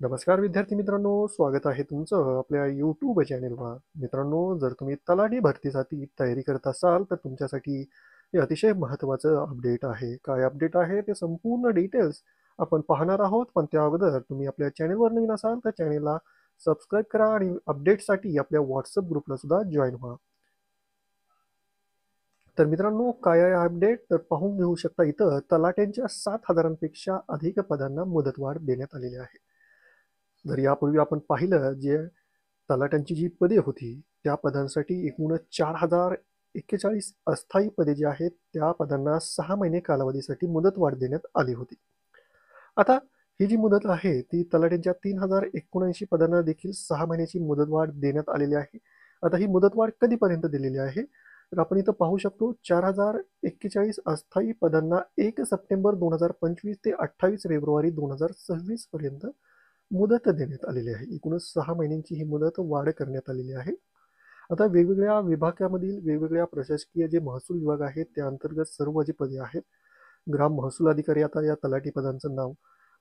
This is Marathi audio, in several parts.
नमस्कार विद्यार्थी मित्रांनो, स्वागत आहे तुमचं आपल्या यूट्यूब चॅनेलवर. मित्रांनो, जर तुम्ही तलाठी भरतीसाठी तयारी करत असाल तर तुमच्यासाठी हे अतिशय महत्त्वाचं अपडेट आहे. काय अपडेट आहे ते संपूर्ण डिटेल्स आपण पाहणार आहोत. पण त्या अगोदर तुम्ही आपल्या चॅनेलवर नवीन असाल तर चॅनेलला सबस्क्राईब करा आणि अपडेटसाठी आपल्या व्हॉट्सअप ग्रुपला सुद्धा जॉईन व्हा. तर मित्रांनो, काय आहे अपडेट तर पाहून घेऊ शकता. इथं तलाट्यांच्या 7,000पेक्षा अधिक पदांना मुदतवाढ देण्यात आलेली आहे. जर यापूर्वी आपण पाहिलं जे तलाट्यांची जी पदे होती त्या पदांसाठी एकूण 4,041 अस्थायी पदे जी आहेत त्या पदांना 6 महिने कालावधीसाठी मुदतवाढ देण्यात आली होती. आता ही जी मुदत आहे ती तलाट्यांच्या 3,079 पदांना देखील 6 महिन्याची मुदतवाढ देण्यात आलेली आहे. आता ही मुदतवाढ कधीपर्यंत दिलेली आहे तर आपण इथं पाहू शकतो 4,041 अस्थायी पदांना 1 सप्टेंबर 2025 ते 28 फेब्रुवारी 2026 पर्यंत मुदत देण्यात आलेली आहे. एकूणच 6 महिन्यांची ही मुदत वाढ करण्यात आलेली आहे. आता वेगवेगळ्या विभागामधील वेगवेगळ्या प्रशासकीय जे महसूल विभाग आहेत त्या अंतर्गत सर्व जी पदे आहेत ग्राम महसूल अधिकारी आता या तलाठी पदांचं नाव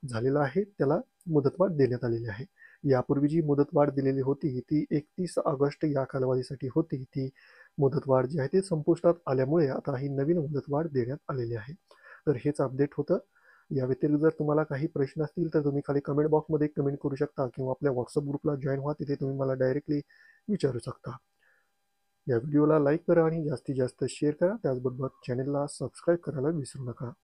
झालेलं आहे, त्याला मुदतवाढ देण्यात आलेली आहे. यापूर्वी जी मुदतवाढ दिलेली होती ती 31 ऑगस्ट या कालावधीसाठी होती. ती मुदतवाढ जी आहे ती संपुष्टात आल्यामुळे आता ही नवीन मुदतवाढ देण्यात आलेली आहे. तर हेच अपडेट होतं. या व्यतिरिक्त जर तुम्हाला काही प्रश्न असतील तर तुम्ही खाली कमेंट बॉक्समध्ये कमेंट करू शकता किंवा आपल्या व्हॉट्सअप ग्रुपला जॉईन व्हा. तिथे तुम्ही मला डायरेक्टली विचारू शकता. या व्हिडिओला लाईक करा आणि जास्तीत जास्त शेअर करा. त्याचबरोबर चॅनेलला सबस्क्राईब करायला विसरू नका.